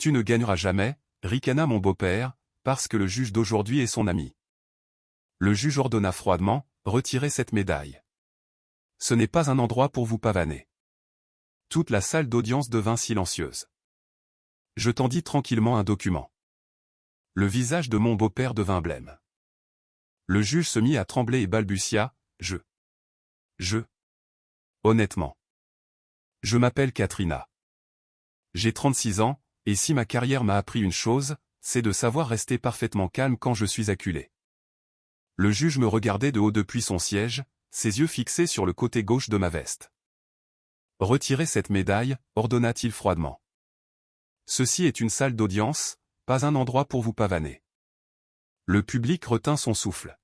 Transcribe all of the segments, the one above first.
Tu ne gagneras jamais, ricana mon beau-père, parce que le juge d'aujourd'hui est son ami. Le juge ordonna froidement, retirez cette médaille. Ce n'est pas un endroit pour vous pavaner. Toute la salle d'audience devint silencieuse. Je tendis tranquillement un document. Le visage de mon beau-père devint blême. Le juge se mit à trembler et balbutia, Honnêtement. Je m'appelle Katrina. J'ai 36 ans, et si ma carrière m'a appris une chose, c'est de savoir rester parfaitement calme quand je suis acculé. Le juge me regardait de haut depuis son siège, ses yeux fixés sur le côté gauche de ma veste. Retirez cette médaille, ordonna-t-il froidement. Ceci est une salle d'audience, pas un endroit pour vous pavaner. Le public retint son souffle.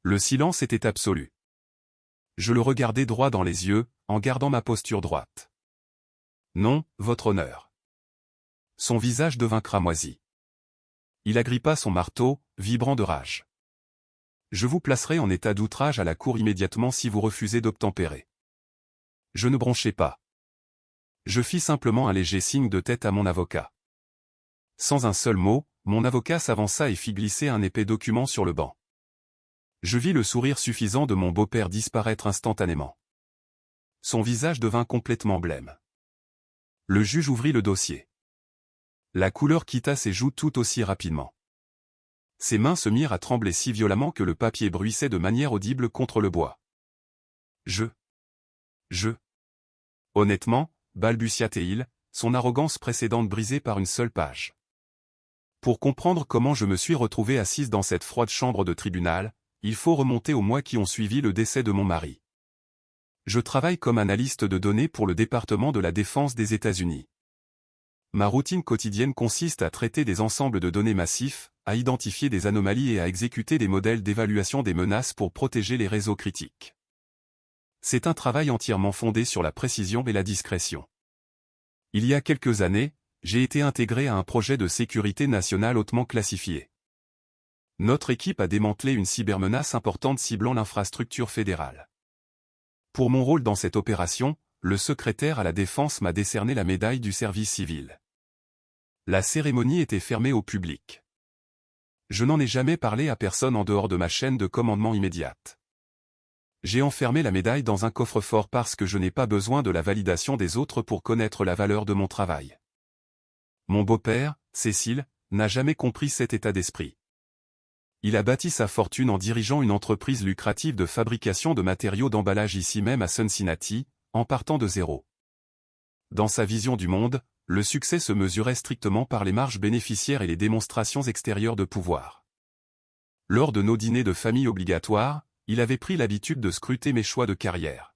Le silence était absolu. Je le regardais droit dans les yeux, en gardant ma posture droite. Non, votre honneur. Son visage devint cramoisi. Il agrippa son marteau, vibrant de rage. Je vous placerai en état d'outrage à la cour immédiatement si vous refusez d'obtempérer. Je ne bronchai pas. Je fis simplement un léger signe de tête à mon avocat. Sans un seul mot, mon avocat s'avança et fit glisser un épais document sur le banc. Je vis le sourire suffisant de mon beau-père disparaître instantanément. Son visage devint complètement blême. Le juge ouvrit le dossier. La couleur quitta ses joues tout aussi rapidement. Ses mains se mirent à trembler si violemment que le papier bruissait de manière audible contre le bois. Honnêtement, balbutia-t-il, son arrogance précédente brisée par une seule page. Pour comprendre comment je me suis retrouvée assise dans cette froide chambre de tribunal, il faut remonter aux mois qui ont suivi le décès de mon mari. Je travaille comme analyste de données pour le département de la défense des États-Unis. Ma routine quotidienne consiste à traiter des ensembles de données massifs, à identifier des anomalies et à exécuter des modèles d'évaluation des menaces pour protéger les réseaux critiques. C'est un travail entièrement fondé sur la précision et la discrétion. Il y a quelques années, j'ai été intégré à un projet de sécurité nationale hautement classifié. Notre équipe a démantelé une cybermenace importante ciblant l'infrastructure fédérale. Pour mon rôle dans cette opération, le secrétaire à la Défense m'a décerné la médaille du service civil. La cérémonie était fermée au public. Je n'en ai jamais parlé à personne en dehors de ma chaîne de commandement immédiate. J'ai enfermé la médaille dans un coffre-fort parce que je n'ai pas besoin de la validation des autres pour connaître la valeur de mon travail. Mon beau-père, Cécile, n'a jamais compris cet état d'esprit. Il a bâti sa fortune en dirigeant une entreprise lucrative de fabrication de matériaux d'emballage ici même à Cincinnati, en partant de zéro. Dans sa vision du monde, le succès se mesurait strictement par les marges bénéficiaires et les démonstrations extérieures de pouvoir. Lors de nos dîners de famille obligatoires, il avait pris l'habitude de scruter mes choix de carrière.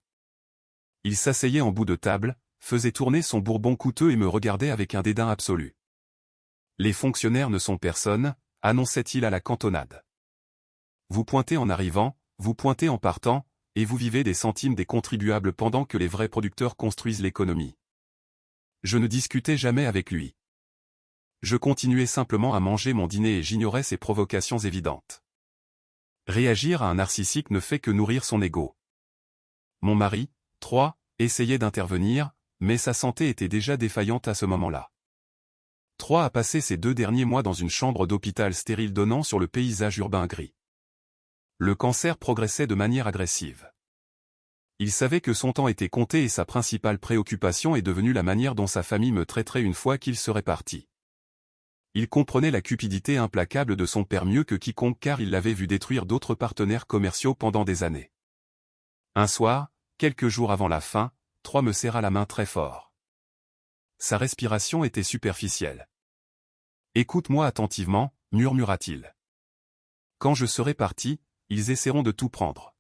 Il s'asseyait en bout de table, faisait tourner son bourbon coûteux et me regardait avec un dédain absolu. Les fonctionnaires ne sont personne, annonçait-il à la cantonade. Vous pointez en arrivant, vous pointez en partant, et vous vivez des centimes des contribuables pendant que les vrais producteurs construisent l'économie. Je ne discutais jamais avec lui. Je continuais simplement à manger mon dîner et j'ignorais ses provocations évidentes. Réagir à un narcissique ne fait que nourrir son ego. Mon mari, 3, essayait d'intervenir, mais sa santé était déjà défaillante à ce moment-là. 3 a passé ces 2 derniers mois dans une chambre d'hôpital stérile donnant sur le paysage urbain gris. Le cancer progressait de manière agressive. Il savait que son temps était compté et sa principale préoccupation est devenue la manière dont sa famille me traiterait une fois qu'il serait parti. Il comprenait la cupidité implacable de son père mieux que quiconque car il l'avait vu détruire d'autres partenaires commerciaux pendant des années. Un soir, quelques jours avant la fin, 3 me serra la main très fort. Sa respiration était superficielle. « Écoute-moi attentivement » murmura-t-il. « Quand je serai parti, ils essaieront de tout prendre.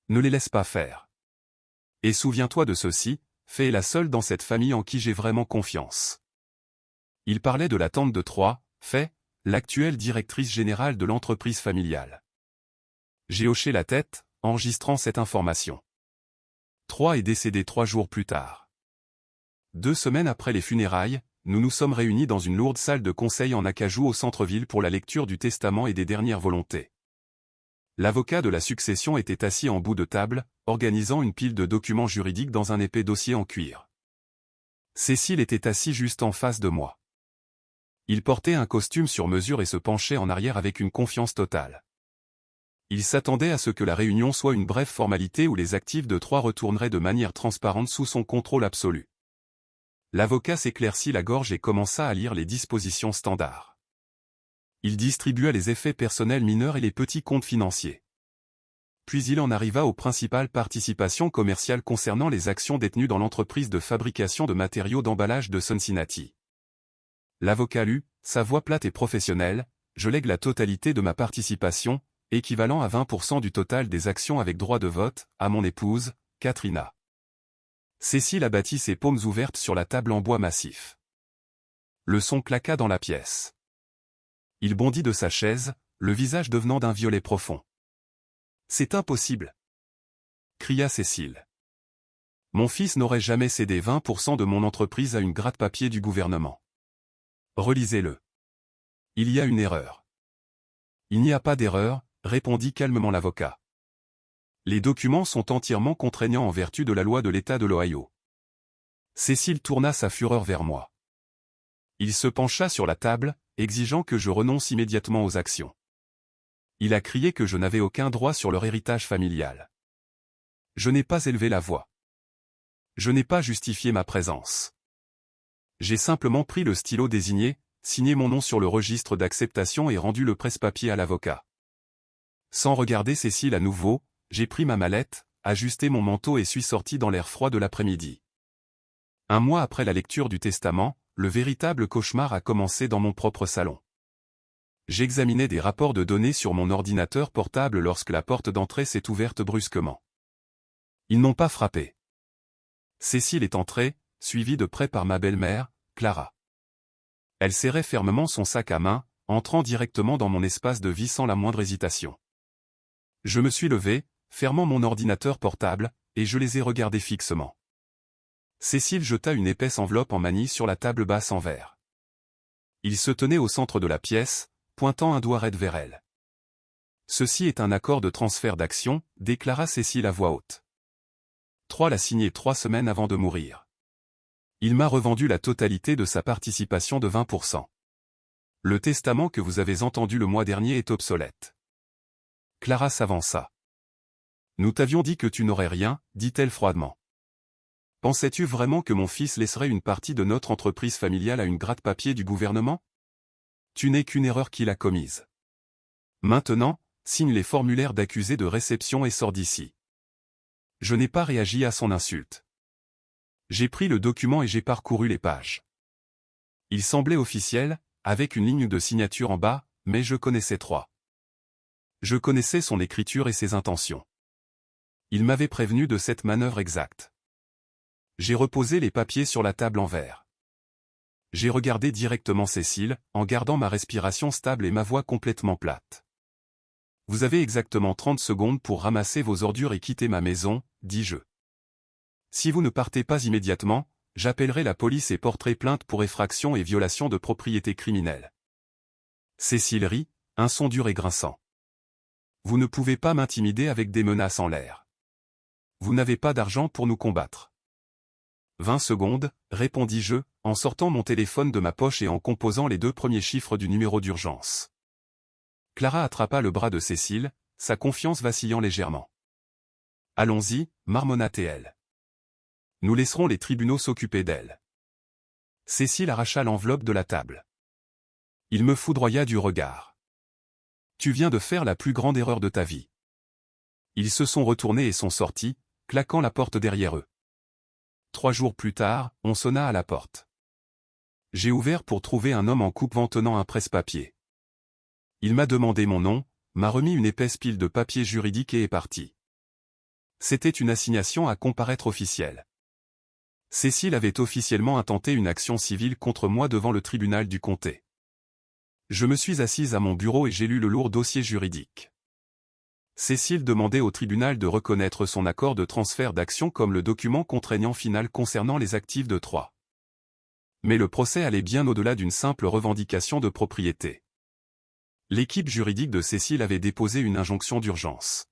Ne les laisse pas faire. Et souviens-toi de ceci, Fay est la seule dans cette famille en qui j'ai vraiment confiance. » Il parlait de la tante de 3, Fay, l'actuelle directrice générale de l'entreprise familiale. J'ai hoché la tête, enregistrant cette information. 3 est décédé 3 jours plus tard. 2 semaines après les funérailles, nous nous sommes réunis dans une lourde salle de conseil en acajou au centre-ville pour la lecture du testament et des dernières volontés. L'avocat de la succession était assis en bout de table, organisant une pile de documents juridiques dans un épais dossier en cuir. Cécile était assise juste en face de moi. Il portait un costume sur mesure et se penchait en arrière avec une confiance totale. Il s'attendait à ce que la réunion soit une brève formalité où les actifs de Troie retourneraient de manière transparente sous son contrôle absolu. L'avocat s'éclaircit la gorge et commença à lire les dispositions standards. Il distribua les effets personnels mineurs et les petits comptes financiers. Puis il en arriva aux principales participations commerciales concernant les actions détenues dans l'entreprise de fabrication de matériaux d'emballage de Cincinnati. L'avocat lut, sa voix plate et professionnelle, « Je lègue la totalité de ma participation, équivalent à 20% du total des actions avec droit de vote, à mon épouse, Katrina. » Cécile abattit ses paumes ouvertes sur la table en bois massif. Le son claqua dans la pièce. Il bondit de sa chaise, le visage devenant d'un violet profond. « C'est impossible !» cria Cécile. « Mon fils n'aurait jamais cédé 20% de mon entreprise à une gratte-papier du gouvernement. Relisez-le. Il y a une erreur. » « Il n'y a pas d'erreur, » répondit calmement l'avocat. « Les documents sont entièrement contraignants en vertu de la loi de l'État de l'Ohio. » Cécile tourna sa fureur vers moi. Il se pencha sur la table, exigeant que je renonce immédiatement aux actions. Il a crié que je n'avais aucun droit sur leur héritage familial. Je n'ai pas élevé la voix. Je n'ai pas justifié ma présence. J'ai simplement pris le stylo désigné, signé mon nom sur le registre d'acceptation et rendu le presse-papier à l'avocat. Sans regarder Cécile à nouveau, j'ai pris ma mallette, ajusté mon manteau et suis sorti dans l'air froid de l'après-midi. Un mois après la lecture du testament, le véritable cauchemar a commencé dans mon propre salon. J'examinais des rapports de données sur mon ordinateur portable lorsque la porte d'entrée s'est ouverte brusquement. Ils n'ont pas frappé. Cécile est entrée, suivie de près par ma belle-mère, Clara. Elle serrait fermement son sac à main, entrant directement dans mon espace de vie sans la moindre hésitation. Je me suis levé, fermant mon ordinateur portable, et je les ai regardés fixement. Cécile jeta une épaisse enveloppe en manille sur la table basse en verre. Il se tenait au centre de la pièce, pointant un doigt raide vers elle. « Ceci est un accord de transfert d'actions », déclara Cécile à voix haute. Troie l'a signé 3 semaines avant de mourir. Il m'a revendu la totalité de sa participation de 20%. Le testament que vous avez entendu le mois dernier est obsolète. Clara s'avança. « Nous t'avions dit que tu n'aurais rien, » dit-elle froidement. « Pensais-tu vraiment que mon fils laisserait une partie de notre entreprise familiale à une gratte-papier du gouvernement? Tu n'es qu'une erreur qu'il a commise. Maintenant, signe les formulaires d'accusé de réception et sors d'ici. » Je n'ai pas réagi à son insulte. J'ai pris le document et j'ai parcouru les pages. Il semblait officiel, avec une ligne de signature en bas, mais je connaissais Troie. Je connaissais son écriture et ses intentions. Il m'avait prévenu de cette manœuvre exacte. J'ai reposé les papiers sur la table en verre. J'ai regardé directement Cécile, en gardant ma respiration stable et ma voix complètement plate. « Vous avez exactement 30 secondes pour ramasser vos ordures et quitter ma maison, » dis-je. « Si vous ne partez pas immédiatement, j'appellerai la police et porterai plainte pour effraction et violation de propriété criminelle. » Cécile rit, un son dur et grinçant. « Vous ne pouvez pas m'intimider avec des menaces en l'air. Vous n'avez pas d'argent pour nous combattre. » 20 secondes, répondis-je, en sortant mon téléphone de ma poche et en composant les 2 premiers chiffres du numéro d'urgence. Clara attrapa le bras de Cécile, sa confiance vacillant légèrement. « Allons-y, marmonna-t-elle. Nous laisserons les tribunaux s'occuper d'elle. » Cécile arracha l'enveloppe de la table. Il me foudroya du regard. « Tu viens de faire la plus grande erreur de ta vie. » Ils se sont retournés et sont sortis, claquant la porte derrière eux. 3 jours plus tard, on sonna à la porte. J'ai ouvert pour trouver un homme en coupe-vent tenant un presse-papier. Il m'a demandé mon nom, m'a remis une épaisse pile de papiers juridiques et est parti. C'était une assignation à comparaître officielle. Cécile avait officiellement intenté une action civile contre moi devant le tribunal du comté. Je me suis assise à mon bureau et j'ai lu le lourd dossier juridique. Cécile demandait au tribunal de reconnaître son accord de transfert d'actions comme le document contraignant final concernant les actifs de Troie. Mais le procès allait bien au-delà d'une simple revendication de propriété. L'équipe juridique de Cécile avait déposé une injonction d'urgence.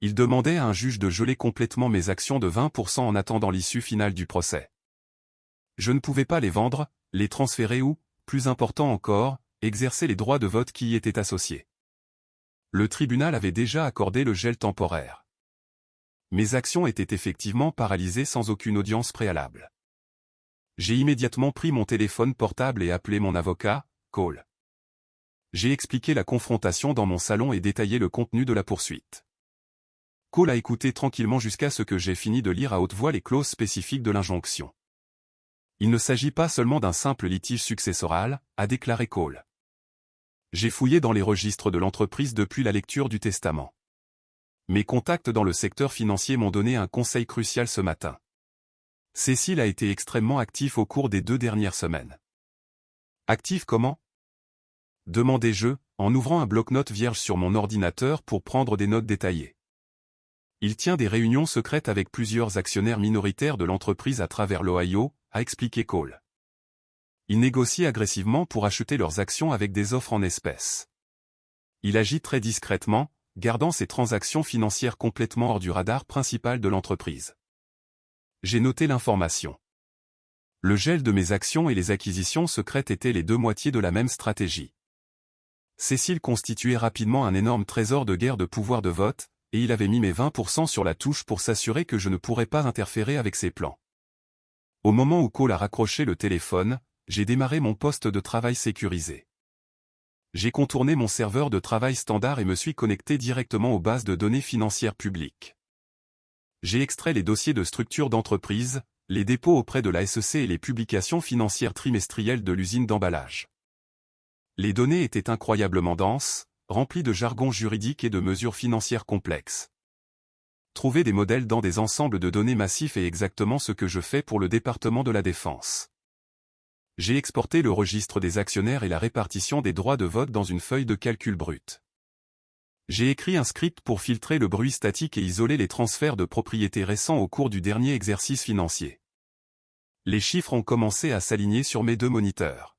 Il demandait à un juge de geler complètement mes actions de 20% en attendant l'issue finale du procès. Je ne pouvais pas les vendre, les transférer ou, plus important encore, exercer les droits de vote qui y étaient associés. Le tribunal avait déjà accordé le gel temporaire. Mes actions étaient effectivement paralysées sans aucune audience préalable. J'ai immédiatement pris mon téléphone portable et appelé mon avocat, Cole. J'ai expliqué la confrontation dans mon salon et détaillé le contenu de la poursuite. Cole a écouté tranquillement jusqu'à ce que j'ai fini de lire à haute voix les clauses spécifiques de l'injonction. Il ne s'agit pas seulement d'un simple litige successoral, a déclaré Cole. J'ai fouillé dans les registres de l'entreprise depuis la lecture du testament. Mes contacts dans le secteur financier m'ont donné un conseil crucial ce matin. Cécile a été extrêmement actif au cours des 2 dernières semaines. Actif comment? Demandai-je, en ouvrant un bloc-notes vierge sur mon ordinateur pour prendre des notes détaillées. Il tient des réunions secrètes avec plusieurs actionnaires minoritaires de l'entreprise à travers l'Ohio, a expliqué Cole. Il négocie agressivement pour acheter leurs actions avec des offres en espèces. Il agit très discrètement, gardant ses transactions financières complètement hors du radar principal de l'entreprise. J'ai noté l'information. Le gel de mes actions et les acquisitions secrètes étaient les 2 moitiés de la même stratégie. Cécile constituait rapidement un énorme trésor de guerre de pouvoir de vote, et il avait mis mes 20% sur la touche pour s'assurer que je ne pourrais pas interférer avec ses plans. Au moment où Cole a raccroché le téléphone, j'ai démarré mon poste de travail sécurisé. J'ai contourné mon serveur de travail standard et me suis connecté directement aux bases de données financières publiques. J'ai extrait les dossiers de structure d'entreprise, les dépôts auprès de la SEC et les publications financières trimestrielles de l'usine d'emballage. Les données étaient incroyablement denses, remplies de jargon juridique et de mesures financières complexes. Trouver des modèles dans des ensembles de données massifs est exactement ce que je fais pour le département de la Défense. J'ai exporté le registre des actionnaires et la répartition des droits de vote dans une feuille de calcul brute. J'ai écrit un script pour filtrer le bruit statique et isoler les transferts de propriété récents au cours du dernier exercice financier. Les chiffres ont commencé à s'aligner sur mes 2 moniteurs.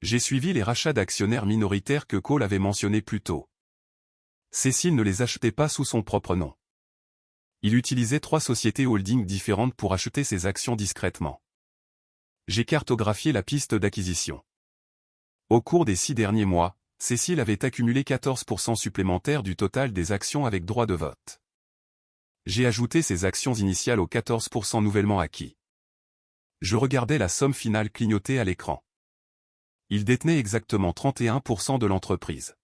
J'ai suivi les rachats d'actionnaires minoritaires que Cole avait mentionnés plus tôt. Cécile ne les achetait pas sous son propre nom. Il utilisait 3 sociétés holding différentes pour acheter ses actions discrètement. J'ai cartographié la piste d'acquisition. Au cours des 6 derniers mois, Cécile avait accumulé 14% supplémentaires du total des actions avec droit de vote. J'ai ajouté ses actions initiales aux 14% nouvellement acquis. Je regardais la somme finale clignoter à l'écran. Il détenait exactement 31% de l'entreprise.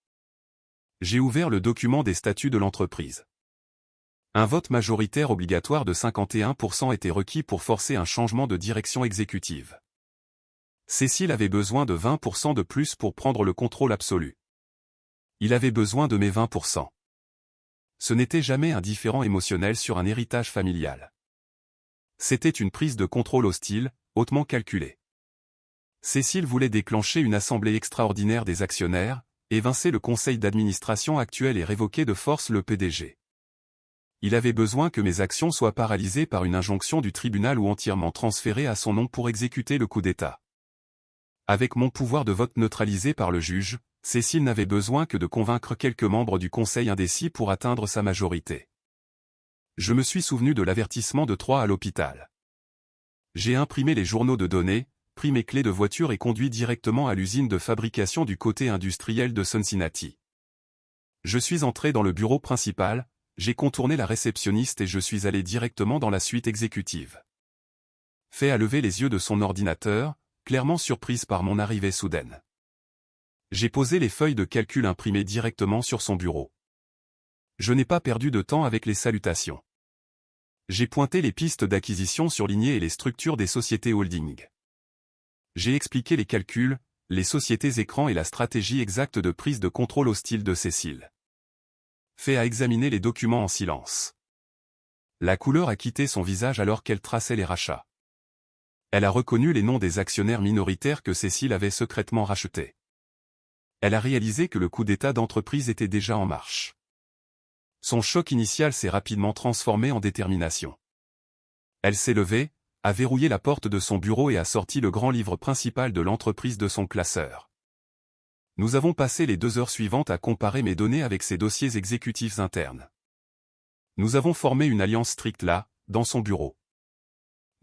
J'ai ouvert le document des statuts de l'entreprise. Un vote majoritaire obligatoire de 51% était requis pour forcer un changement de direction exécutive. Cécile avait besoin de 20% de plus pour prendre le contrôle absolu. Il avait besoin de mes 20%. Ce n'était jamais un différend émotionnel sur un héritage familial. C'était une prise de contrôle hostile, hautement calculée. Cécile voulait déclencher une assemblée extraordinaire des actionnaires, évincer le conseil d'administration actuel et révoquer de force le PDG. Il avait besoin que mes actions soient paralysées par une injonction du tribunal ou entièrement transférées à son nom pour exécuter le coup d'État. Avec mon pouvoir de vote neutralisé par le juge, Cécile n'avait besoin que de convaincre quelques membres du conseil indécis pour atteindre sa majorité. Je me suis souvenu de l'avertissement de Troy à l'hôpital. J'ai imprimé les journaux de données, pris mes clés de voiture et conduit directement à l'usine de fabrication du côté industriel de Cincinnati. Je suis entré dans le bureau principal, j'ai contourné la réceptionniste et je suis allé directement dans la suite exécutive. Fait a levé les yeux de son ordinateur, clairement surprise par mon arrivée soudaine. J'ai posé les feuilles de calcul imprimées directement sur son bureau. Je n'ai pas perdu de temps avec les salutations. J'ai pointé les pistes d'acquisition surlignées et les structures des sociétés holding. J'ai expliqué les calculs, les sociétés écrans et la stratégie exacte de prise de contrôle hostile de Cécile. Fait a examiné les documents en silence. La couleur a quitté son visage alors qu'elle traçait les rachats. Elle a reconnu les noms des actionnaires minoritaires que Cécile avait secrètement rachetés. Elle a réalisé que le coup d'État d'entreprise était déjà en marche. Son choc initial s'est rapidement transformé en détermination. Elle s'est levée, a verrouillé la porte de son bureau et a sorti le grand livre principal de l'entreprise de son classeur. Nous avons passé les 2 heures suivantes à comparer mes données avec ses dossiers exécutifs internes. Nous avons formé une alliance stricte là, dans son bureau.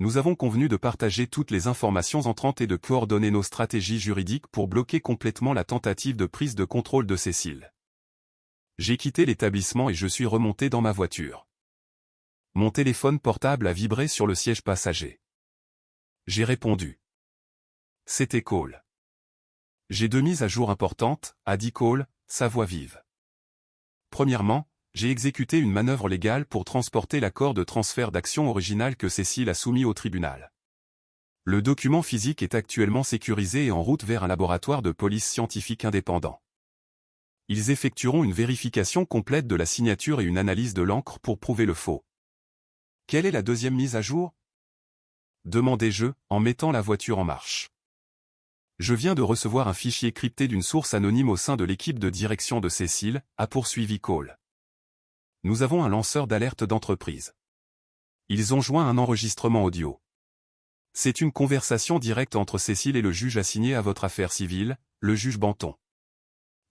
Nous avons convenu de partager toutes les informations entrantes et de coordonner nos stratégies juridiques pour bloquer complètement la tentative de prise de contrôle de Cécile. J'ai quitté l'établissement et je suis remonté dans ma voiture. Mon téléphone portable a vibré sur le siège passager. J'ai répondu. C'était Cole. J'ai 2 mises à jour importantes, a dit Cole, sa voix vive. Premièrement, j'ai exécuté une manœuvre légale pour transporter l'accord de transfert d'action original que Cécile a soumis au tribunal. Le document physique est actuellement sécurisé et en route vers un laboratoire de police scientifique indépendant. Ils effectueront une vérification complète de la signature et une analyse de l'encre pour prouver le faux. Quelle est la deuxième mise à jour? Demandai-je, en mettant la voiture en marche. Je viens de recevoir un fichier crypté d'une source anonyme au sein de l'équipe de direction de Cécile, a poursuivi Cole. Nous avons un lanceur d'alerte d'entreprise. Ils ont joint un enregistrement audio. C'est une conversation directe entre Cécile et le juge assigné à votre affaire civile, le juge Banton.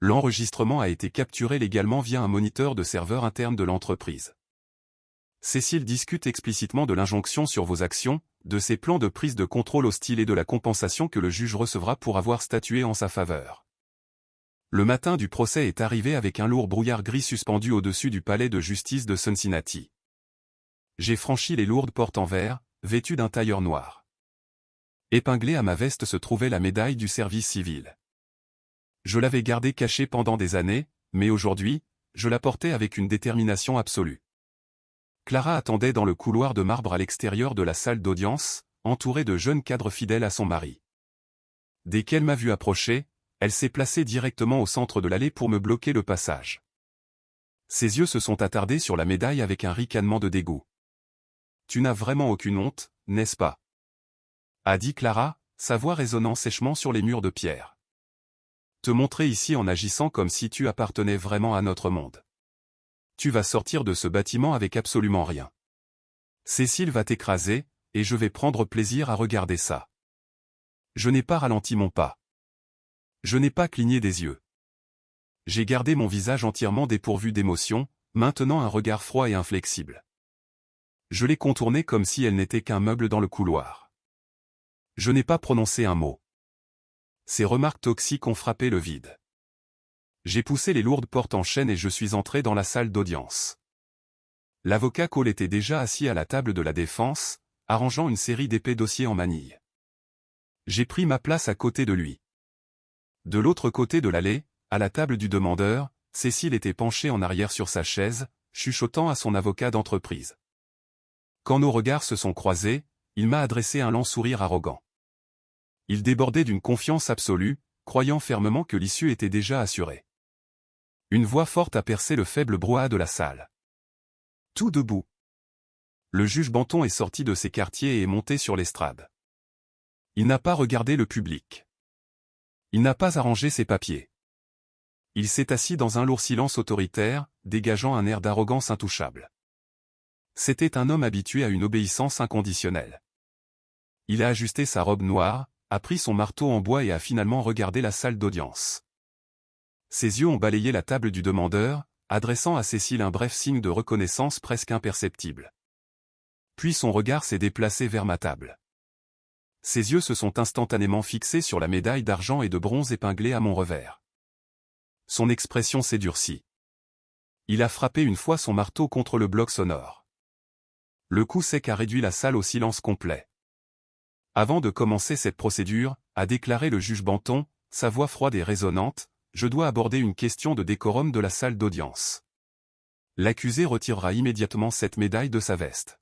L'enregistrement a été capturé légalement via un moniteur de serveur interne de l'entreprise. Cécile discute explicitement de l'injonction sur vos actions, de ses plans de prise de contrôle hostile et de la compensation que le juge recevra pour avoir statué en sa faveur. Le matin du procès est arrivé avec un lourd brouillard gris suspendu au-dessus du palais de justice de Cincinnati. J'ai franchi les lourdes portes en verre, vêtu d'un tailleur noir. Épinglée à ma veste se trouvait la médaille du service civil. Je l'avais gardée cachée pendant des années, mais aujourd'hui, je la portais avec une détermination absolue. Clara attendait dans le couloir de marbre à l'extérieur de la salle d'audience, entourée de jeunes cadres fidèles à son mari. Dès qu'elle m'a vu approcher, elle s'est placée directement au centre de l'allée pour me bloquer le passage. Ses yeux se sont attardés sur la médaille avec un ricanement de dégoût. « Tu n'as vraiment aucune honte, n'est-ce pas ?» a dit Clara, sa voix résonnant sèchement sur les murs de pierre. « Te montrer ici en agissant comme si tu appartenais vraiment à notre monde. Tu vas sortir de ce bâtiment avec absolument rien. Cécile va t'écraser, et je vais prendre plaisir à regarder ça. » Je n'ai pas ralenti mon pas. Je n'ai pas cligné des yeux. J'ai gardé mon visage entièrement dépourvu d'émotion, maintenant un regard froid et inflexible. Je l'ai contournée comme si elle n'était qu'un meuble dans le couloir. Je n'ai pas prononcé un mot. Ces remarques toxiques ont frappé le vide. J'ai poussé les lourdes portes en chaîne et je suis entré dans la salle d'audience. L'avocat Cole était déjà assis à la table de la défense, arrangeant une série d'épais dossiers en manille. J'ai pris ma place à côté de lui. De l'autre côté de l'allée, à la table du demandeur, Cécile était penchée en arrière sur sa chaise, chuchotant à son avocat d'entreprise. Quand nos regards se sont croisés, il m'a adressé un lent sourire arrogant. Il débordait d'une confiance absolue, croyant fermement que l'issue était déjà assurée. Une voix forte a percé le faible brouhaha de la salle. Tout debout. Le juge Banton est sorti de ses quartiers et est monté sur l'estrade. Il n'a pas regardé le public. Il n'a pas arrangé ses papiers. Il s'est assis dans un lourd silence autoritaire, dégageant un air d'arrogance intouchable. C'était un homme habitué à une obéissance inconditionnelle. Il a ajusté sa robe noire, a pris son marteau en bois et a finalement regardé la salle d'audience. Ses yeux ont balayé la table du demandeur, adressant à Cécile un bref signe de reconnaissance presque imperceptible. Puis son regard s'est déplacé vers ma table. Ses yeux se sont instantanément fixés sur la médaille d'argent et de bronze épinglée à mon revers. Son expression s'est durcie. Il a frappé une fois son marteau contre le bloc sonore. Le coup sec a réduit la salle au silence complet. Avant de commencer cette procédure, a déclaré le juge Banton, sa voix froide et résonnante, je dois aborder une question de décorum de la salle d'audience. L'accusé retirera immédiatement cette médaille de sa veste.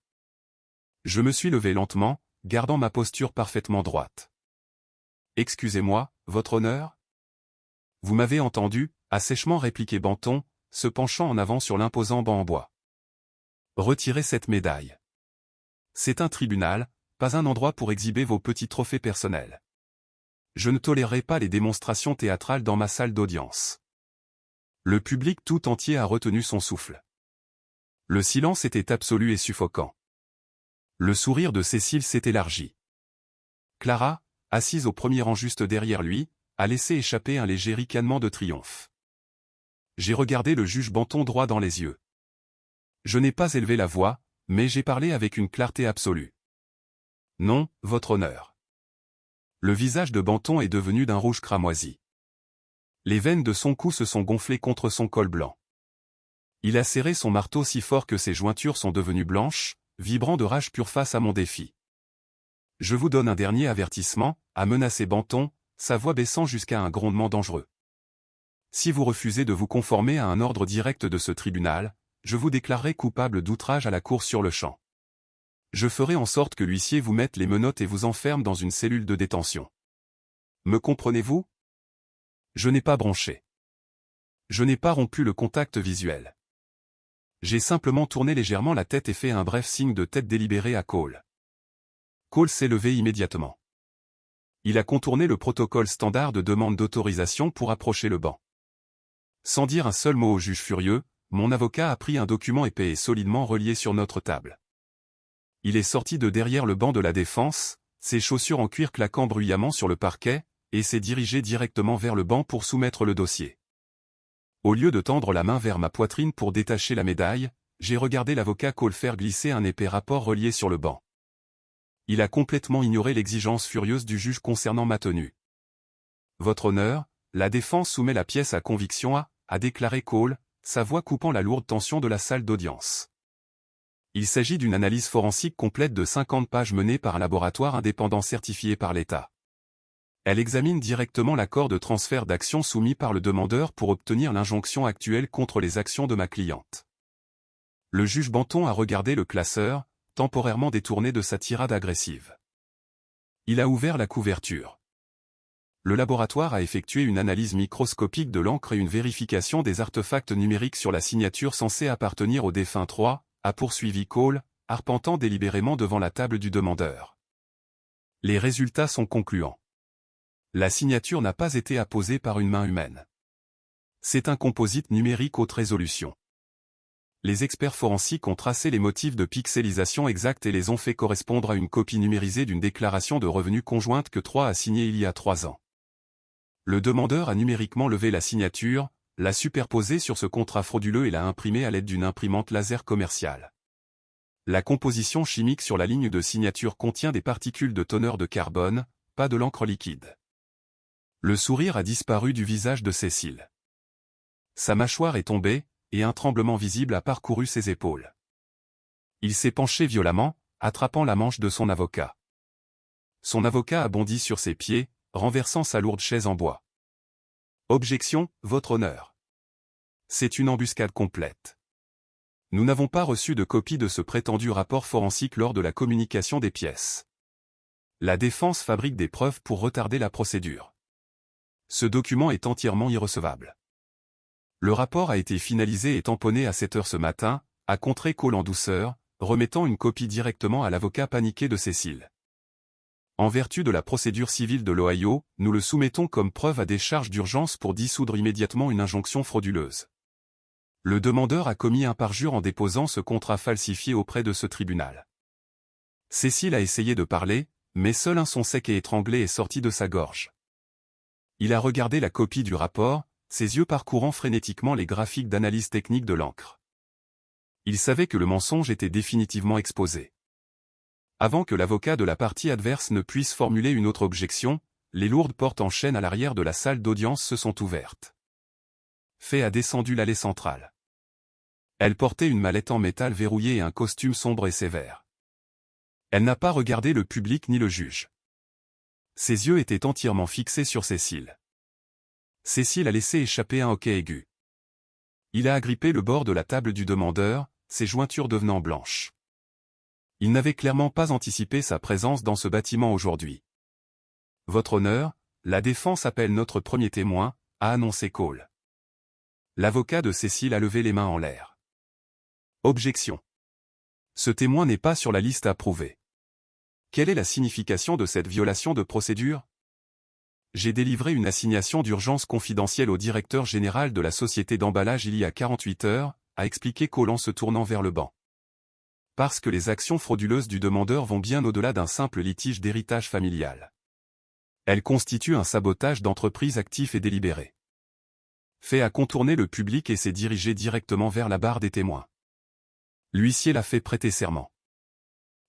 Je me suis levé lentement, gardant ma posture parfaitement droite. Excusez-moi, votre honneur? Vous m'avez entendu, a sèchement répliqué Banton, se penchant en avant sur l'imposant banc en bois. Retirez cette médaille. C'est un tribunal, pas un endroit pour exhiber vos petits trophées personnels. Je ne tolérerai pas les démonstrations théâtrales dans ma salle d'audience. Le public tout entier a retenu son souffle. Le silence était absolu et suffocant. Le sourire de Cécile s'est élargi. Clara, assise au premier rang juste derrière lui, a laissé échapper un léger ricanement de triomphe. J'ai regardé le juge Banton droit dans les yeux. Je n'ai pas élevé la voix, mais j'ai parlé avec une clarté absolue. Non, votre honneur. Le visage de Banton est devenu d'un rouge cramoisi. Les veines de son cou se sont gonflées contre son col blanc. Il a serré son marteau si fort que ses jointures sont devenues blanches, vibrant de rage pure face à mon défi. Je vous donne un dernier avertissement, a menacé Banton, sa voix baissant jusqu'à un grondement dangereux. Si vous refusez de vous conformer à un ordre direct de ce tribunal, je vous déclarerai coupable d'outrage à la cour sur le champ. Je ferai en sorte que l'huissier vous mette les menottes et vous enferme dans une cellule de détention. Me comprenez-vous? Je n'ai pas bronché. Je n'ai pas rompu le contact visuel. J'ai simplement tourné légèrement la tête et fait un bref signe de tête délibéré à Cole. Cole s'est levé immédiatement. Il a contourné le protocole standard de demande d'autorisation pour approcher le banc. Sans dire un seul mot au juge furieux, mon avocat a pris un document épais et solidement relié sur notre table. Il est sorti de derrière le banc de la défense, ses chaussures en cuir claquant bruyamment sur le parquet, et s'est dirigé directement vers le banc pour soumettre le dossier. Au lieu de tendre la main vers ma poitrine pour détacher la médaille, j'ai regardé l'avocat Cole faire glisser un épais rapport relié sur le banc. Il a complètement ignoré l'exigence furieuse du juge concernant ma tenue. Votre honneur, la défense soumet la pièce à conviction a déclaré Cole, sa voix coupant la lourde tension de la salle d'audience. Il s'agit d'une analyse forensique complète de 50 pages menée par un laboratoire indépendant certifié par l'État. Elle examine directement l'accord de transfert d'actions soumis par le demandeur pour obtenir l'injonction actuelle contre les actions de ma cliente. Le juge Banton a regardé le classeur, temporairement détourné de sa tirade agressive. Il a ouvert la couverture. Le laboratoire a effectué une analyse microscopique de l'encre et une vérification des artefacts numériques sur la signature censée appartenir au défunt 3, a poursuivi Cole, arpentant délibérément devant la table du demandeur. Les résultats sont concluants. La signature n'a pas été apposée par une main humaine. C'est un composite numérique haute résolution. Les experts forensiques ont tracé les motifs de pixelisation exacts et les ont fait correspondre à une copie numérisée d'une déclaration de revenus conjointe que 3 a signée il y a 3 ans. Le demandeur a numériquement levé la signature, l'a superposée sur ce contrat frauduleux et l'a imprimée à l'aide d'une imprimante laser commerciale. La composition chimique sur la ligne de signature contient des particules de teneur de carbone, pas de l'encre liquide. Le sourire a disparu du visage de Cécile. Sa mâchoire est tombée, et un tremblement visible a parcouru ses épaules. Il s'est penché violemment, attrapant la manche de son avocat. Son avocat a bondi sur ses pieds, renversant sa lourde chaise en bois. Objection, votre honneur. C'est une embuscade complète. Nous n'avons pas reçu de copie de ce prétendu rapport forensique lors de la communication des pièces. La défense fabrique des preuves pour retarder la procédure. Ce document est entièrement irrecevable. Le rapport a été finalisé et tamponné à 7 heures ce matin, a contré Cole en douceur, remettant une copie directement à l'avocat paniqué de Cécile. En vertu de la procédure civile de l'Ohio, nous le soumettons comme preuve à des charges d'urgence pour dissoudre immédiatement une injonction frauduleuse. Le demandeur a commis un parjure en déposant ce contrat falsifié auprès de ce tribunal. Cécile a essayé de parler, mais seul un son sec et étranglé est sorti de sa gorge. Il a regardé la copie du rapport, ses yeux parcourant frénétiquement les graphiques d'analyse technique de l'encre. Il savait que le mensonge était définitivement exposé. Avant que l'avocat de la partie adverse ne puisse formuler une autre objection, les lourdes portes en chaîne à l'arrière de la salle d'audience se sont ouvertes. Fay a descendu l'allée centrale. Elle portait une mallette en métal verrouillée et un costume sombre et sévère. Elle n'a pas regardé le public ni le juge. Ses yeux étaient entièrement fixés sur Cécile. Cécile a laissé échapper un hoquet aigu. Il a agrippé le bord de la table du demandeur, ses jointures devenant blanches. Il n'avait clairement pas anticipé sa présence dans ce bâtiment aujourd'hui. Votre honneur, la défense appelle notre premier témoin, a annoncé Cole. L'avocat de Cécile a levé les mains en l'air. Objection. Ce témoin n'est pas sur la liste approuvée. Quelle est la signification de cette violation de procédure? J'ai délivré une assignation d'urgence confidentielle au directeur général de la société d'emballage il y a 48 heures, a expliqué Cole en se tournant vers le banc. Parce que les actions frauduleuses du demandeur vont bien au-delà d'un simple litige d'héritage familial. Elles constituent un sabotage d'entreprise actif et délibéré. Fay a contourné le public et s'est dirigé directement vers la barre des témoins. L'huissier l'a fait prêter serment.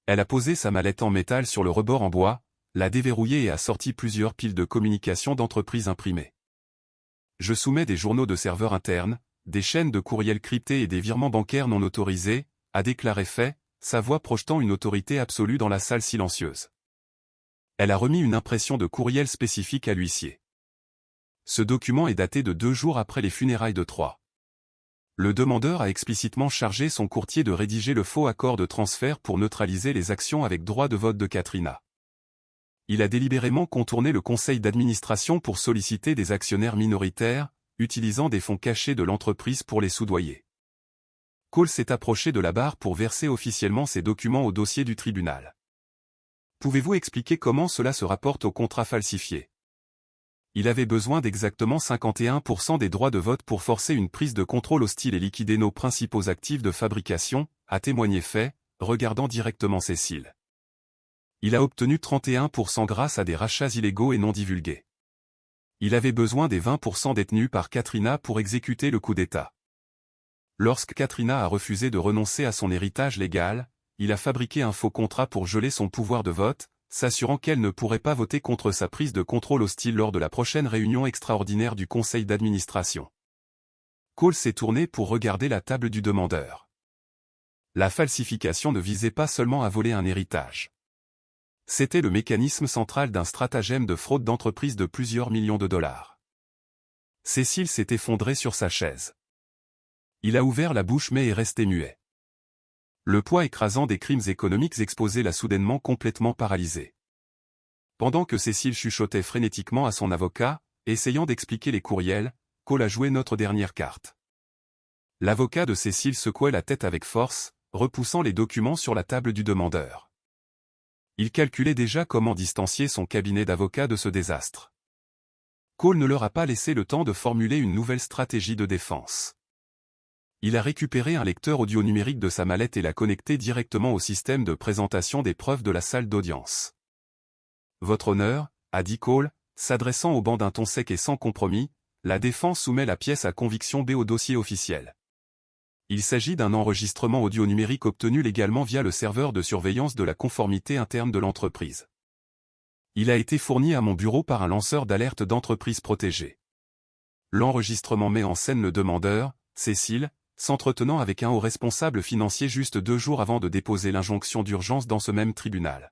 Elle a posé sa mallette en métal sur le rebord en bois, l'a déverrouillée et a sorti plusieurs piles de communication d'entreprise imprimées. Je soumets des journaux de serveurs internes, des chaînes de courriels cryptés et des virements bancaires non autorisés, a déclaré Fay, sa voix projetant une autorité absolue dans la salle silencieuse. Elle a remis une impression de courriel spécifique à l'huissier. Ce document est daté de 2 jours après les funérailles de Troy. Le demandeur a explicitement chargé son courtier de rédiger le faux accord de transfert pour neutraliser les actions avec droit de vote de Katrina. Il a délibérément contourné le conseil d'administration pour solliciter des actionnaires minoritaires, utilisant des fonds cachés de l'entreprise pour les soudoyer. Cole s'est approché de la barre pour verser officiellement ses documents au dossier du tribunal. Pouvez-vous expliquer comment cela se rapporte au contrat falsifié? Il avait besoin d'exactement 51% des droits de vote pour forcer une prise de contrôle hostile et liquider nos principaux actifs de fabrication, a témoigné Fay, regardant directement Cécile. Il a obtenu 31% grâce à des rachats illégaux et non divulgués. Il avait besoin des 20% détenus par Katrina pour exécuter le coup d'État. Lorsque Katrina a refusé de renoncer à son héritage légal, il a fabriqué un faux contrat pour geler son pouvoir de vote, s'assurant qu'elle ne pourrait pas voter contre sa prise de contrôle hostile lors de la prochaine réunion extraordinaire du conseil d'administration. Cole s'est tourné pour regarder la table du demandeur. La falsification ne visait pas seulement à voler un héritage. C'était le mécanisme central d'un stratagème de fraude d'entreprise de plusieurs millions de dollars. Cécile s'est effondrée sur sa chaise. Il a ouvert la bouche mais est resté muet. Le poids écrasant des crimes économiques exposés l'a soudainement complètement paralysé. Pendant que Cécile chuchotait frénétiquement à son avocat, essayant d'expliquer les courriels, Cole a joué notre dernière carte. L'avocat de Cécile secouait la tête avec force, repoussant les documents sur la table du demandeur. Il calculait déjà comment distancier son cabinet d'avocats de ce désastre. Cole ne leur a pas laissé le temps de formuler une nouvelle stratégie de défense. Il a récupéré un lecteur audio numérique de sa mallette et l'a connecté directement au système de présentation des preuves de la salle d'audience. « Votre honneur », a dit Cole, s'adressant au banc d'un ton sec et sans compromis, la défense soumet la pièce à conviction B au dossier officiel. Il s'agit d'un enregistrement audio numérique obtenu légalement via le serveur de surveillance de la conformité interne de l'entreprise. Il a été fourni à mon bureau par un lanceur d'alerte d'entreprise protégée. L'enregistrement met en scène le demandeur, Cécile, s'entretenant avec un haut responsable financier juste 2 jours avant de déposer l'injonction d'urgence dans ce même tribunal.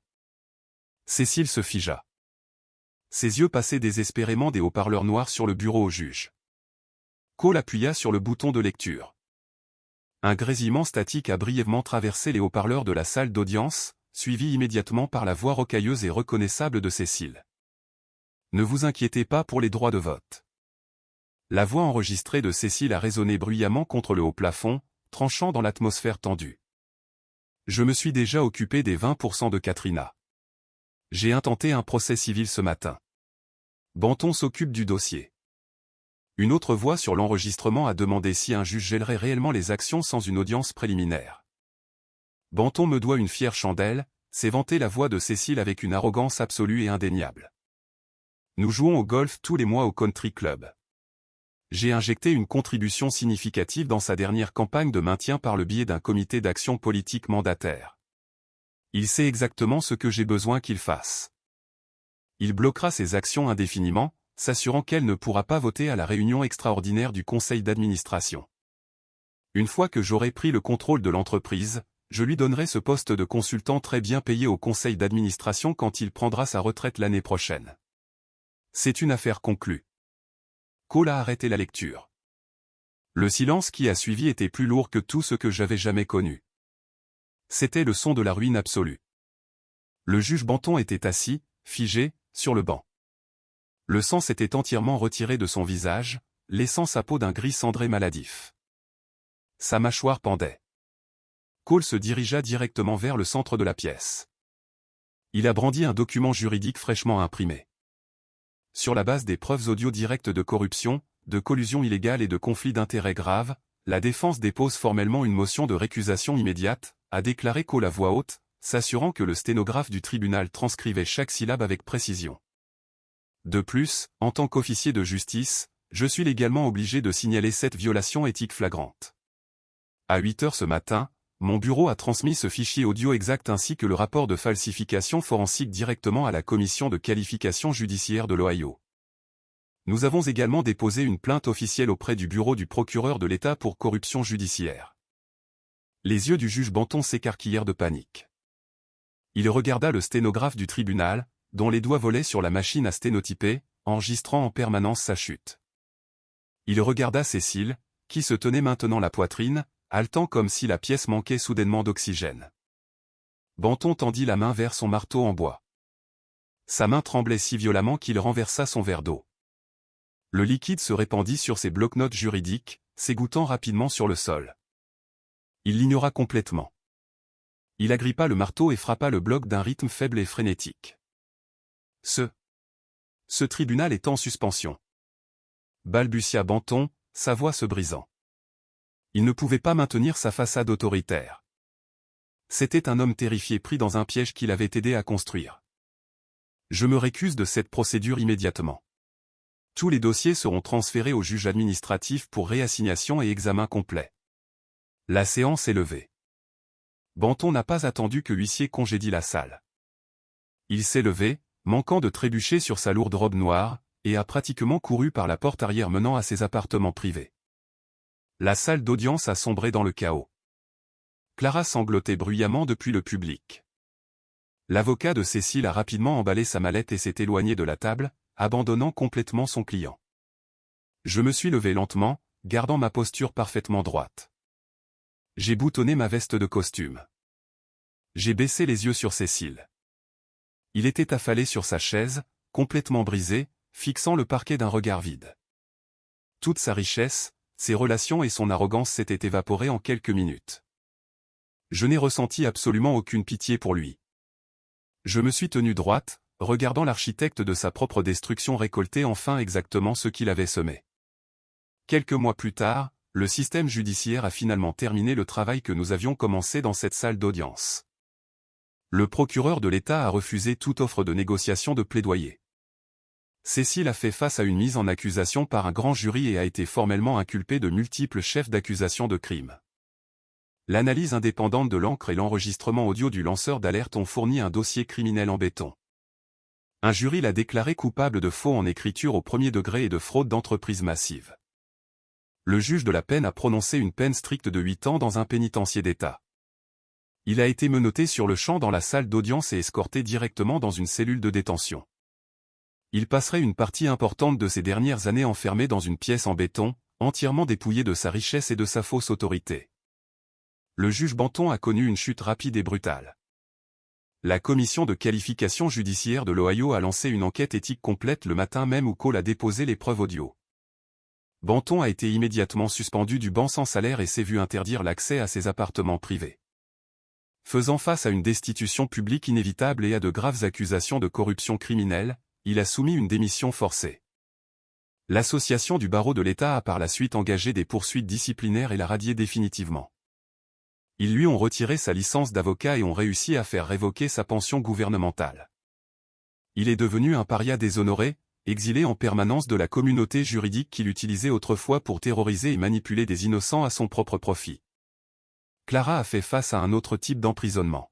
Cécile se figea. Ses yeux passaient désespérément des haut-parleurs noirs sur le bureau au juge. Cole appuya sur le bouton de lecture. Un grésillement statique a brièvement traversé les haut-parleurs de la salle d'audience, suivi immédiatement par la voix rocailleuse et reconnaissable de Cécile. « Ne vous inquiétez pas pour les droits de vote. » La voix enregistrée de Cécile a résonné bruyamment contre le haut plafond, tranchant dans l'atmosphère tendue. « Je me suis déjà occupé des 20% de Katrina. J'ai intenté un procès civil ce matin. Banton s'occupe du dossier. » Une autre voix sur l'enregistrement a demandé si un juge gèlerait réellement les actions sans une audience préliminaire. Banton me doit une fière chandelle, s'est vantée la voix de Cécile avec une arrogance absolue et indéniable. Nous jouons au golf tous les mois au country club. J'ai injecté une contribution significative dans sa dernière campagne de maintien par le biais d'un comité d'action politique mandataire. Il sait exactement ce que j'ai besoin qu'il fasse. Il bloquera ses actions indéfiniment, s'assurant qu'elle ne pourra pas voter à la réunion extraordinaire du conseil d'administration. Une fois que j'aurai pris le contrôle de l'entreprise, je lui donnerai ce poste de consultant très bien payé au conseil d'administration quand il prendra sa retraite l'année prochaine. C'est une affaire conclue. Cole a arrêté la lecture. Le silence qui a suivi était plus lourd que tout ce que j'avais jamais connu. C'était le son de la ruine absolue. Le juge Banton était assis, figé, sur le banc. Le sang s'était entièrement retiré de son visage, laissant sa peau d'un gris cendré maladif. Sa mâchoire pendait. Cole se dirigea directement vers le centre de la pièce. Il a brandi un document juridique fraîchement imprimé. Sur la base des preuves audio directes de corruption, de collusion illégale et de conflit d'intérêts graves, la défense dépose formellement une motion de récusation immédiate, a déclaré Cole à voix haute, s'assurant que le sténographe du tribunal transcrivait chaque syllabe avec précision. De plus, en tant qu'officier de justice, je suis légalement obligé de signaler cette violation éthique flagrante. À 8 heures ce matin, mon bureau a transmis ce fichier audio exact ainsi que le rapport de falsification forensique directement à la commission de qualification judiciaire de l'Ohio. Nous avons également déposé une plainte officielle auprès du bureau du procureur de l'État pour corruption judiciaire. Les yeux du juge Banton s'écarquillèrent de panique. Il regarda le sténographe du tribunal, dont les doigts volaient sur la machine à sténotyper, enregistrant en permanence sa chute. Il regarda Cécile, qui se tenait maintenant la poitrine, haletant comme si la pièce manquait soudainement d'oxygène. Banton tendit la main vers son marteau en bois. Sa main tremblait si violemment qu'il renversa son verre d'eau. Le liquide se répandit sur ses bloc-notes juridiques, s'égouttant rapidement sur le sol. Il l'ignora complètement. Il agrippa le marteau et frappa le bloc d'un rythme faible et frénétique. Ce tribunal est en suspension. Balbutia Banton, sa voix se brisant. Il ne pouvait pas maintenir sa façade autoritaire. C'était un homme terrifié pris dans un piège qu'il avait aidé à construire. Je me récuse de cette procédure immédiatement. Tous les dossiers seront transférés au juge administratif pour réassignation et examen complet. La séance est levée. Banton n'a pas attendu que l'huissier congédie la salle. Il s'est levé, manquant de trébucher sur sa lourde robe noire, et a pratiquement couru par la porte arrière menant à ses appartements privés. La salle d'audience a sombré dans le chaos. Clara sanglotait bruyamment depuis le public. L'avocat de Cécile a rapidement emballé sa mallette et s'est éloigné de la table, abandonnant complètement son client. Je me suis levé lentement, gardant ma posture parfaitement droite. J'ai boutonné ma veste de costume. J'ai baissé les yeux sur Cécile. Il était affalé sur sa chaise, complètement brisé, fixant le parquet d'un regard vide. Toute sa richesse, ses relations et son arrogance s'étaient évaporées en quelques minutes. Je n'ai ressenti absolument aucune pitié pour lui. Je me suis tenu droite, regardant l'architecte de sa propre destruction récolter enfin exactement ce qu'il avait semé. Quelques mois plus tard, le système judiciaire a finalement terminé le travail que nous avions commencé dans cette salle d'audience. Le procureur de l'État a refusé toute offre de négociation de plaidoyer. Cécile a fait face à une mise en accusation par un grand jury et a été formellement inculpée de multiples chefs d'accusation de crimes. L'analyse indépendante de l'encre et l'enregistrement audio du lanceur d'alerte ont fourni un dossier criminel en béton. Un jury l'a déclaré coupable de faux en écriture au premier degré et de fraude d'entreprise massive. Le juge de la peine a prononcé une peine stricte de 8 ans dans un pénitencier d'État. Il a été menotté sur le champ dans la salle d'audience et escorté directement dans une cellule de détention. Il passerait une partie importante de ses dernières années enfermé dans une pièce en béton, entièrement dépouillé de sa richesse et de sa fausse autorité. Le juge Banton a connu une chute rapide et brutale. La commission de qualification judiciaire de l'Ohio a lancé une enquête éthique complète le matin même où Cole a déposé les preuves audio. Banton a été immédiatement suspendu du banc sans salaire et s'est vu interdire l'accès à ses appartements privés. Faisant face à une destitution publique inévitable et à de graves accusations de corruption criminelle, il a soumis une démission forcée. L'association du barreau de l'État a par la suite engagé des poursuites disciplinaires et l'a radié définitivement. Ils lui ont retiré sa licence d'avocat et ont réussi à faire révoquer sa pension gouvernementale. Il est devenu un paria déshonoré, exilé en permanence de la communauté juridique qu'il utilisait autrefois pour terroriser et manipuler des innocents à son propre profit. Clara a fait face à un autre type d'emprisonnement.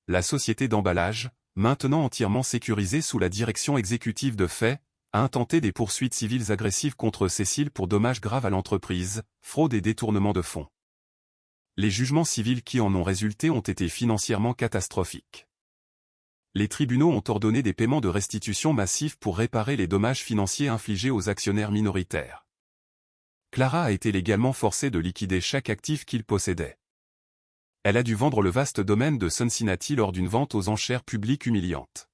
La société d'emballage, maintenant entièrement sécurisée sous la direction exécutive de fait, a intenté des poursuites civiles agressives contre Cécile pour dommages graves à l'entreprise, fraude et détournement de fonds. Les jugements civils qui en ont résulté ont été financièrement catastrophiques. Les tribunaux ont ordonné des paiements de restitution massifs pour réparer les dommages financiers infligés aux actionnaires minoritaires. Clara a été légalement forcée de liquider chaque actif qu'il possédait. Elle a dû vendre le vaste domaine de Cincinnati lors d'une vente aux enchères publiques humiliante.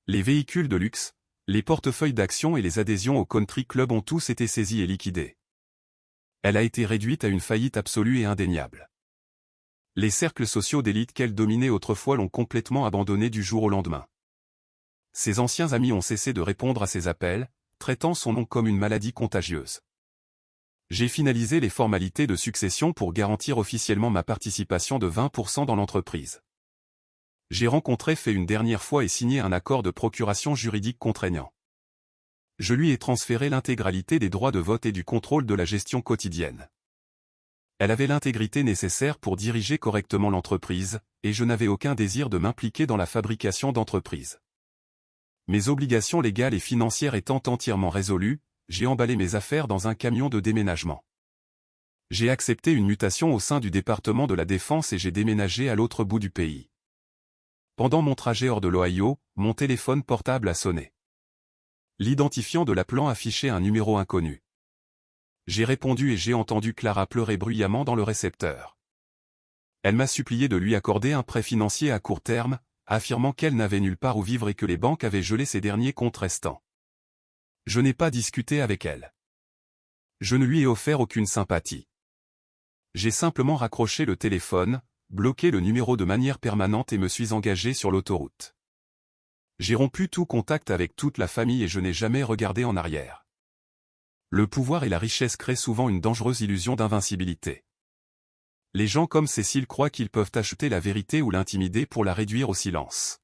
Les véhicules de luxe, les portefeuilles d'actions et les adhésions au country club ont tous été saisis et liquidés. Elle a été réduite à une faillite absolue et indéniable. Les cercles sociaux d'élite qu'elle dominait autrefois l'ont complètement abandonnée du jour au lendemain. Ses anciens amis ont cessé de répondre à ses appels, traitant son nom comme une maladie contagieuse. J'ai finalisé les formalités de succession pour garantir officiellement ma participation de 20% dans l'entreprise. J'ai rencontré Fay une dernière fois et signé un accord de procuration juridique contraignant. Je lui ai transféré l'intégralité des droits de vote et du contrôle de la gestion quotidienne. Elle avait l'intégrité nécessaire pour diriger correctement l'entreprise, et je n'avais aucun désir de m'impliquer dans la fabrication d'entreprises. Mes obligations légales et financières étant entièrement résolues, j'ai emballé mes affaires dans un camion de déménagement. J'ai accepté une mutation au sein du département de la Défense et j'ai déménagé à l'autre bout du pays. Pendant mon trajet hors de l'Ohio, mon téléphone portable a sonné. L'identifiant de l'appelant affichait un numéro inconnu. J'ai répondu et j'ai entendu Clara pleurer bruyamment dans le récepteur. Elle m'a supplié de lui accorder un prêt financier à court terme, affirmant qu'elle n'avait nulle part où vivre et que les banques avaient gelé ses derniers comptes restants. Je n'ai pas discuté avec elle. Je ne lui ai offert aucune sympathie. J'ai simplement raccroché le téléphone, bloqué le numéro de manière permanente et me suis engagé sur l'autoroute. J'ai rompu tout contact avec toute la famille et je n'ai jamais regardé en arrière. Le pouvoir et la richesse créent souvent une dangereuse illusion d'invincibilité. Les gens comme Cécile croient qu'ils peuvent acheter la vérité ou l'intimider pour la réduire au silence.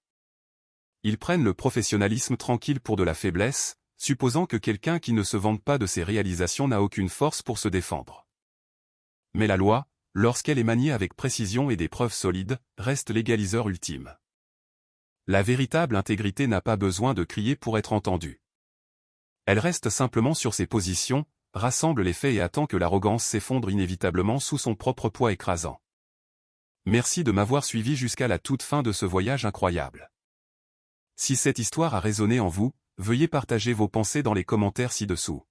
Ils prennent le professionnalisme tranquille pour de la faiblesse, supposant que quelqu'un qui ne se vante pas de ses réalisations n'a aucune force pour se défendre. Mais la loi, lorsqu'elle est maniée avec précision et des preuves solides, reste l'égaliseur ultime. La véritable intégrité n'a pas besoin de crier pour être entendue. Elle reste simplement sur ses positions, rassemble les faits et attend que l'arrogance s'effondre inévitablement sous son propre poids écrasant. Merci de m'avoir suivi jusqu'à la toute fin de ce voyage incroyable. Si cette histoire a résonné en vous, veuillez partager vos pensées dans les commentaires ci-dessous.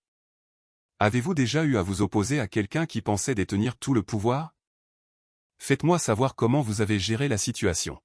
Avez-vous déjà eu à vous opposer à quelqu'un qui pensait détenir tout le pouvoir? Faites-moi savoir comment vous avez géré la situation.